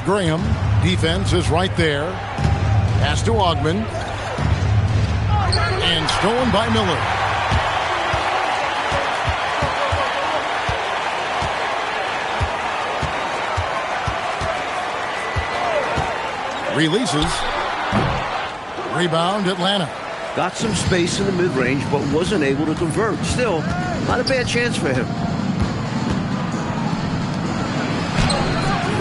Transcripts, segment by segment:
Graham. Defense is right there. Pass to Augman. And stolen by Miller. Releases. Rebound, Atlanta. Got some space in the mid-range, but wasn't able to convert. Still, not a bad chance for him.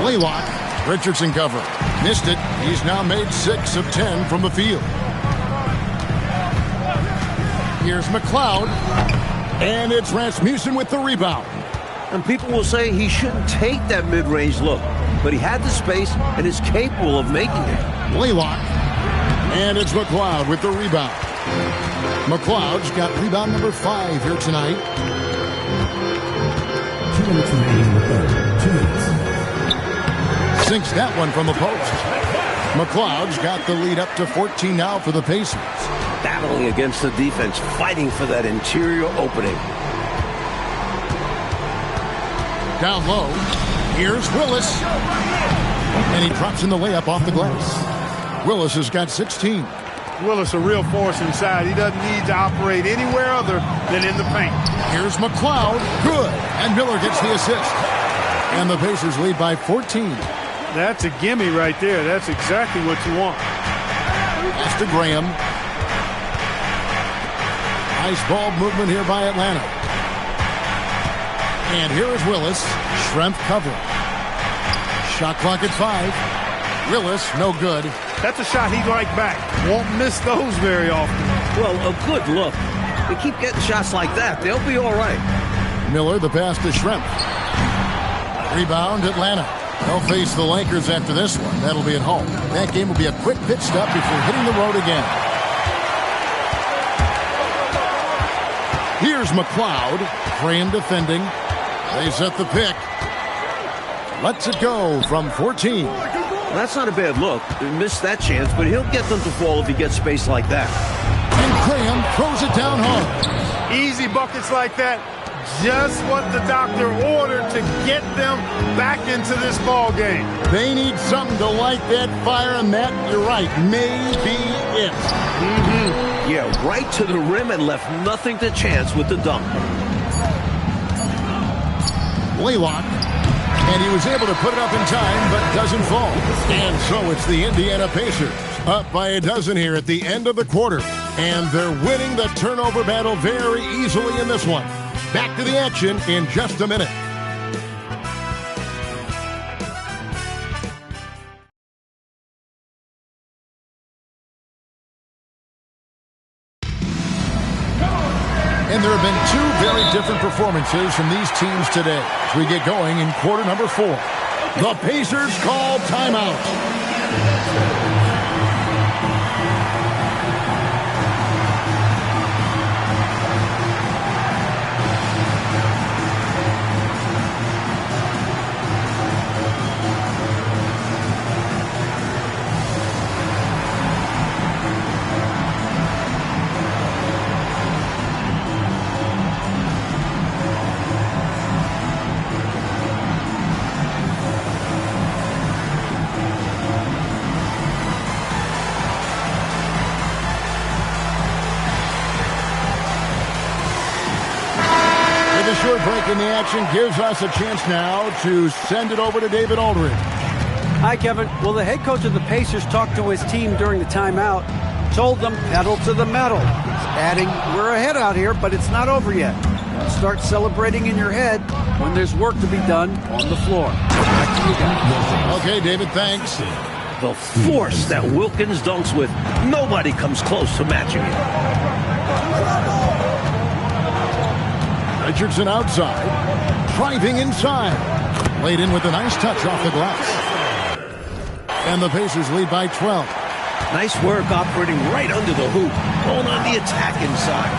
Blaylock. Richardson cover. Missed it. He's now made 6 of 10 from the field. Here's McLeod. And it's Rasmussen with the rebound. And people will say he shouldn't take that mid-range look, but he had the space and is capable of making it. Blaylock. And it's McLeod with the rebound. McLeod's got rebound number 5 here tonight. 2 minutes remaining in the third. 2 minutes. Sinks that one from the post. McLeod's got the lead up to 14 now for the Pacers. Battling against the defense, fighting for that interior opening. Down low. Here's Willis. And he drops in the layup off the glass. Willis has got 16. Willis a real force inside. He doesn't need to operate anywhere other than in the paint. Here's McLeod. Good. And Miller gets the assist. And the Pacers lead by 14. That's a gimme right there. That's exactly what you want. Pass to Graham. Nice ball movement here by Atlanta. And here is Willis. Schrempf cover. Shot clock at 5. Willis, no good. That's a shot he'd like back. Won't miss those very often. Well, a good look. They keep getting shots like that. They'll be all right. Miller, the pass to Schrempf. Rebound, Atlanta. They'll face the Lakers after this one. That'll be at home. That game will be a quick pit stop before hitting the road again. Here's McLeod. Graham defending. They set the pick. Lets it go from 14. That's not a bad look. He missed that chance, but he'll get them to fall if he gets space like that. And Graham throws it down hard. Easy buckets like that. Just what the doctor ordered to get them back into this ball game. They need something to light that fire, and that, you're right, may be it. Yeah, right to the rim and left nothing to chance with the dunk. Blaylock. And he was able to put it up in time, but doesn't fall. And so it's the Indiana Pacers, up by a dozen here at the end of the quarter. And they're winning the turnover battle very easily in this one. Back to the action in just a minute. And there have been 2 very different performances from these teams today as we get going in quarter number 4. The Pacers call timeout. Short break in the action gives us a chance now to send it over to David Aldridge. Hi, Kevin. Well, the head coach of the Pacers talked to his team during the timeout, told them pedal to the metal, adding, we're ahead out here, but it's not over yet. Start celebrating in your head when there's work to be done on the floor. Back to you guys. Okay, David, thanks. The force that Wilkins dunks with, nobody comes close to matching it. Richardson outside, driving inside. Laid in with a nice touch off the glass. And the Pacers lead by 12. Nice work operating right under the hoop. Going on the attack inside.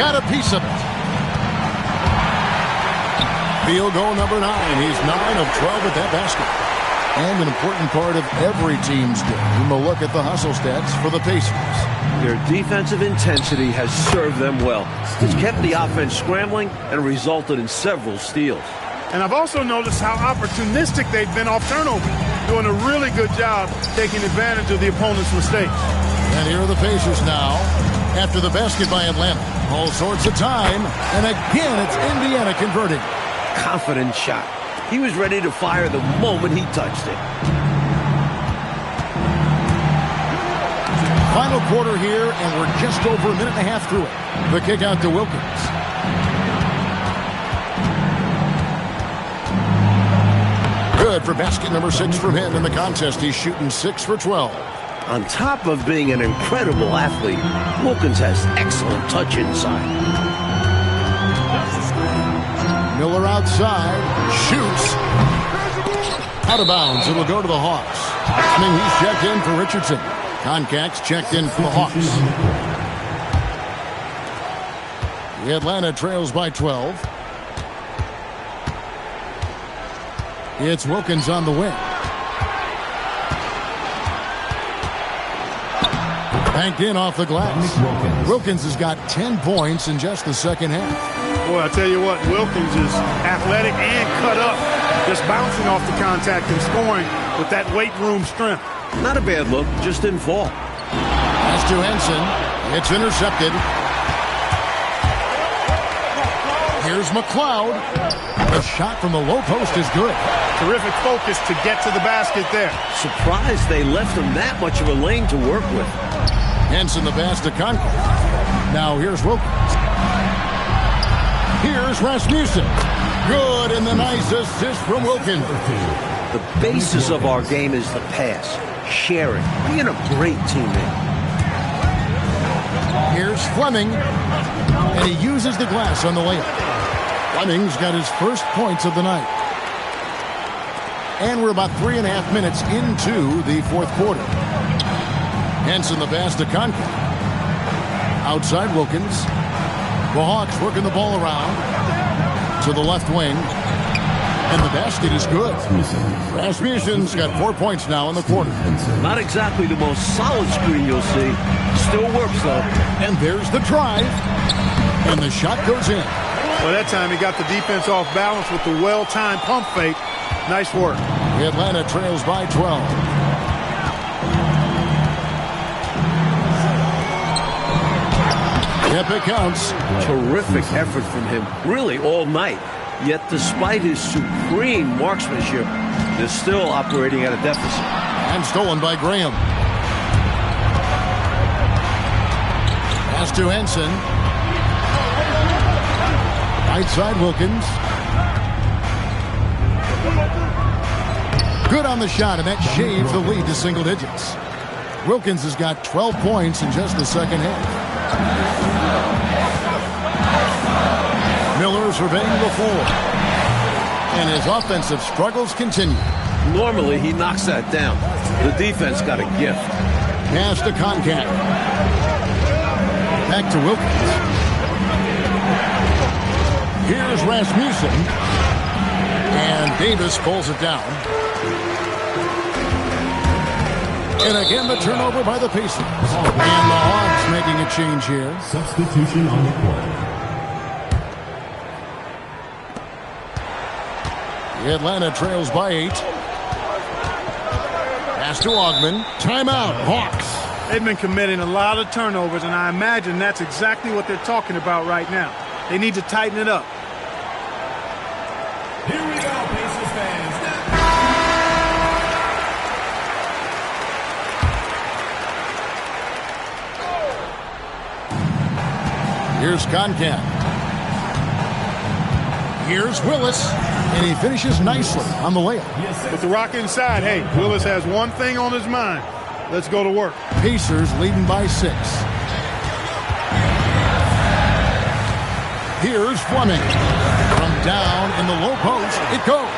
Got a piece of it. Field goal number 9. He's 9 of 12 at that basket. And an important part of every team's game. We'll look at the hustle stats for the Pacers. Their defensive intensity has served them well. It's kept the offense scrambling and resulted in several steals. And I've also noticed how opportunistic they've been off turnover, doing a really good job taking advantage of the opponent's mistakes. And here are the Pacers now after the basket by Atlanta. All sorts of time, and again it's Indiana converting. Confident shot. He was ready to fire the moment he touched it. Final quarter here, and we're just over a minute and a half through it. The kick out to Wilkins. Good for basket number 6 from him in the contest. He's shooting 6 for 12. On top of being an incredible athlete, Wilkins has excellent touch inside. Miller outside, shoots. Out of bounds, it'll go to the Hawks. I mean, he's checked in for Richardson. Concac's checked in for the Hawks. The Atlanta trails by 12. It's Wilkins on the wing. Banked in off the glass. Wilkins has got 10 points in just the second half. Boy, I tell you what, Wilkins is athletic and cut up, just bouncing off the contact and scoring with that weight room strength. Not a bad look, just didn't fall. Pass to Henson. It's intercepted. Here's McLeod. The shot from the low post is good. Terrific focus to get to the basket there. Surprised they left him that much of a lane to work with. Henson the pass to Concac. Now here's Wilkins. Here's Rasmussen. Good, and the nice assist from Wilkins. The basis of our game is the pass, sharing, being a great teammate. Here's Fleming, and he uses the glass on the layup. Fleming's got his first points of the night. And we're about 3.5 minutes into the fourth quarter. Henson the pass to Concac. Outside Wilkins. The Hawks working the ball around to the left wing. And the basket is good. Rasmussen's got 4 points now in the quarter. Not exactly the most solid screen you'll see. Still works, though. And there's the drive. And the shot goes in. Well, that time he got the defense off balance with the well-timed pump fake. Nice work. Atlanta trails by 12. Yep, it counts. Terrific effort from him, really all night. Yet despite his supreme marksmanship, they're still operating at a deficit. And stolen by Graham. Pass to Henson. Right side Wilkins. Good on the shot, and that shaves the lead to single digits. Wilkins has got 12 points in just the second half. Miller surveying the floor. And his offensive struggles continue. Normally, he knocks that down. The defense got a gift. Pass to Concac. Back to Wilkins. Here's Rasmussen. And Davis pulls it down. And again, the turnover by the Pacers. And the Hawks making a change here. Substitution on the court. Atlanta trails by 8. Pass to Augman. Timeout, Hawks. They've been committing a lot of turnovers, and I imagine that's exactly what they're talking about right now. They need to tighten it up. Here we go, Pacers fans. Here's Concac. Here's Willis. And he finishes nicely on the layup. With the rock inside, hey, Willis has one thing on his mind. Let's go to work. Pacers leading by 6. Here's Fleming. From down in the low post, it goes.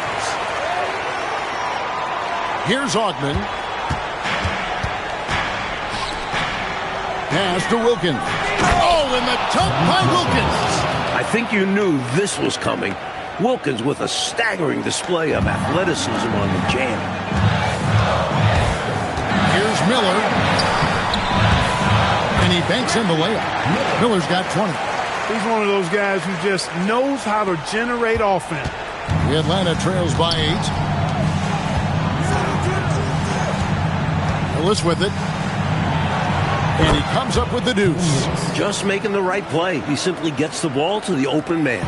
Here's Augman. Pass to Wilkins. Oh, and the dunk by Wilkins. I think you knew this was coming. Wilkins with a staggering display of athleticism on the jam. Here's Miller. And he banks in the layup. Miller's got 20. He's one of those guys who just knows how to generate offense. The Atlanta trails by 8. Willis with it. And he comes up with the deuce. Just making the right play. He simply gets the ball to the open man.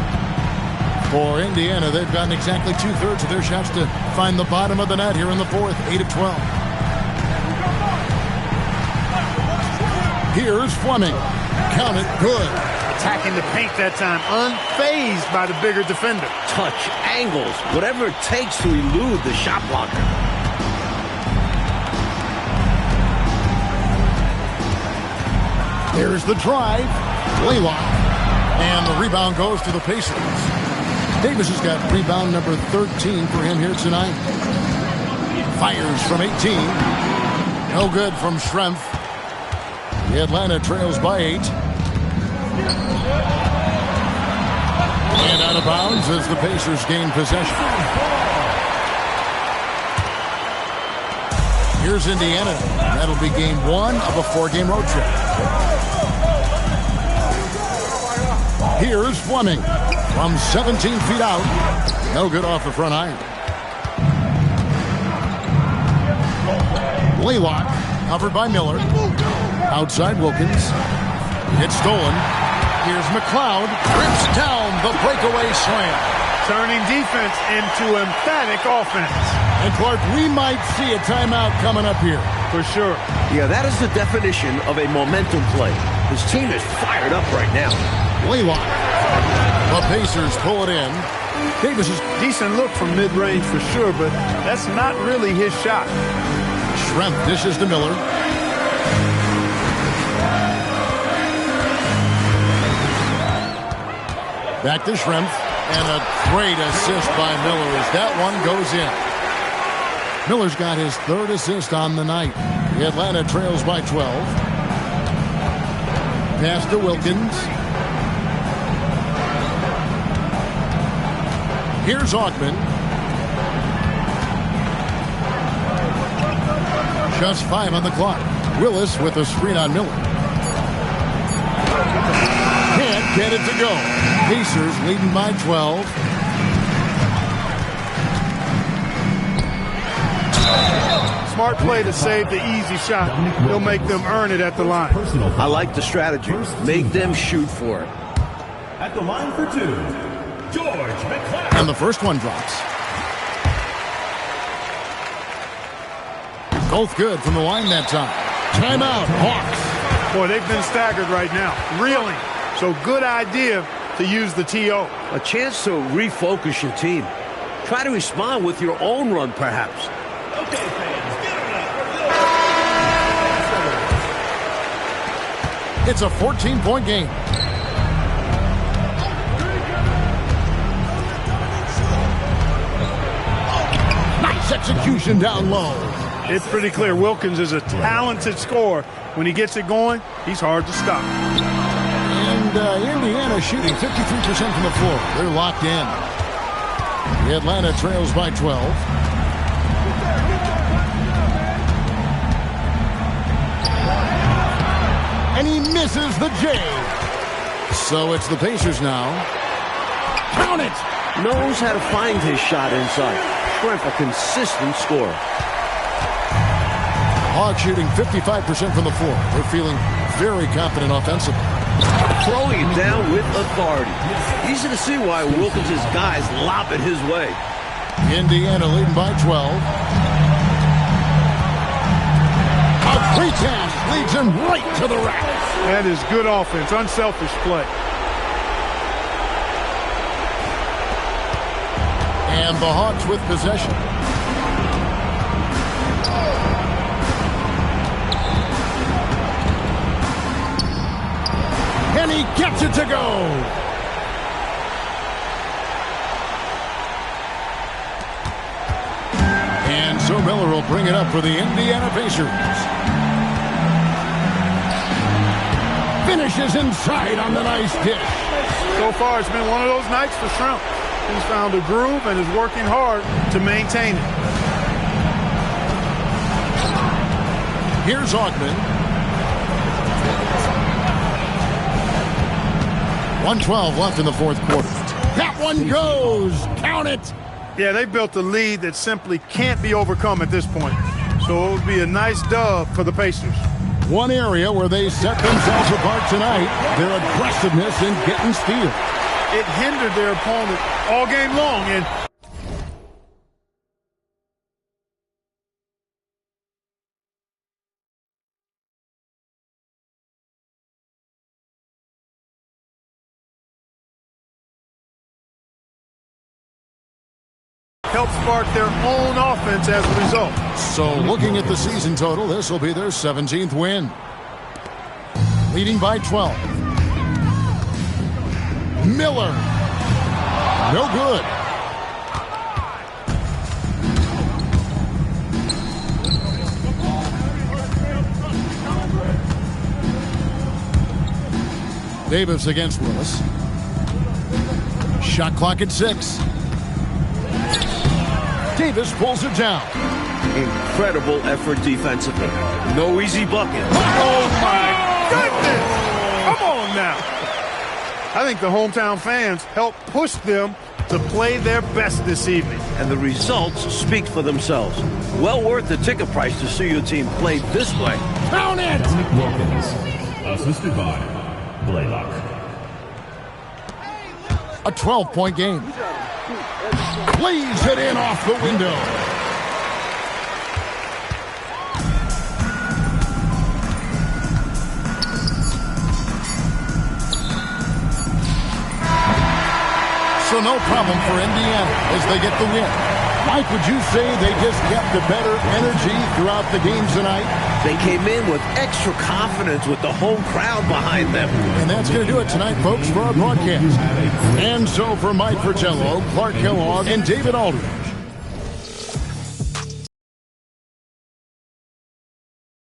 For Indiana, they've gotten exactly 2/3 of their shots to find the bottom of the net here in the fourth. 8 of 12. Here's Fleming. Count it. Good. Attacking the paint that time. Unfazed by the bigger defender. Touch, angles, whatever it takes to elude the shot blocker. There's the drive. Blaylock. And the rebound goes to the Pacers. Davis has got rebound number 13 for him here tonight. Fires from 18. No good from Schrempf. The Atlanta trails by 8. And out of bounds as the Pacers gain possession. Here's Indiana. That'll be game 1 of a 4-game road trip. Here's Fleming from 17 feet out. No good off the front iron. Blaylock covered by Miller. Outside Wilkins. It's stolen. Here's McLeod. Rips down the breakaway slam. Turning defense into emphatic offense. And Clark, we might see a timeout coming up here. For sure. Yeah, that is the definition of a momentum play. His team is fired up right now. Blaylock. The Pacers pull it in. Davis is Decent look from mid-range for sure, but that's not really his shot. Schrempf dishes to Miller. Back to Schrempf. And a great assist by Miller as that one goes in. Miller's got his 3rd assist on the night. The Atlanta trails by 12. Pass to Wilkins. Here's Augman. Just 5 on the clock. Willis with a screen on Miller. Can't get it to go. Pacers leading by 12. Smart play to save the easy shot. He'll make them earn it at the line. I like the strategy. Make them shoot for it. At the line for 2, George McClain. And the first one drops. Both good from the line that time. Timeout, Hawks. Boy, they've been staggered right now. Reeling. So good idea to use the TO. A chance to refocus your team. Try to respond with your own run, perhaps. Okay, fans, get it up. It's a 14-point game. Nice execution down low. It's pretty clear Wilkins is a talented scorer. When he gets it going, he's hard to stop. And Indiana shooting 53% from the floor. They're locked in. The Atlanta trails by 12. And he misses the J. So it's the Pacers now. Count it! Knows how to find his shot inside. Schrempf, a consistent scorer. Hawks shooting 55% from the floor. They're feeling very confident offensively. Throwing it down with authority. Easy to see why Wilkins' guys lob it his way. Indiana leading by 12. A pre-pass leads him right to the rack. That is good offense, unselfish play. And the Hawks with possession. And he gets it to go. And so Miller will bring it up for the Indiana Pacers. Finishes inside on the nice dish. So far, it's been one of those nights for Schrempf. He's found a groove and is working hard to maintain it. Here's Augman. 1:12 left in the fourth quarter. That one goes. Count it. Yeah, they built a lead that simply can't be overcome at this point. So it would be a nice dub for the Pacers. One area where they set themselves apart tonight, their aggressiveness in getting steals. It hindered their opponent all game long. And help spark their own offense as a result. So looking at the season total, this will be their 17th win. Leading by 12. Miller. No good. Davis against Willis. Shot clock at 6. Davis pulls it down. Incredible effort defensively. No easy bucket. Oh, my goodness! Come on now. I think the hometown fans helped push them to play their best this evening. And the results speak for themselves. Well worth the ticket price to see your team play this way. Count it! Dominic Wilkins, assisted by Blaylock. A 12-point game. Cleaves it in off the window. So no problem for Indiana as they get the win. Mike, would you say they just kept a better energy throughout the games tonight? They came in with extra confidence with the home crowd behind them. And that's going to do it tonight, folks, for our broadcast. And so for Mike Fratello, Clark Kellogg, and David Aldridge,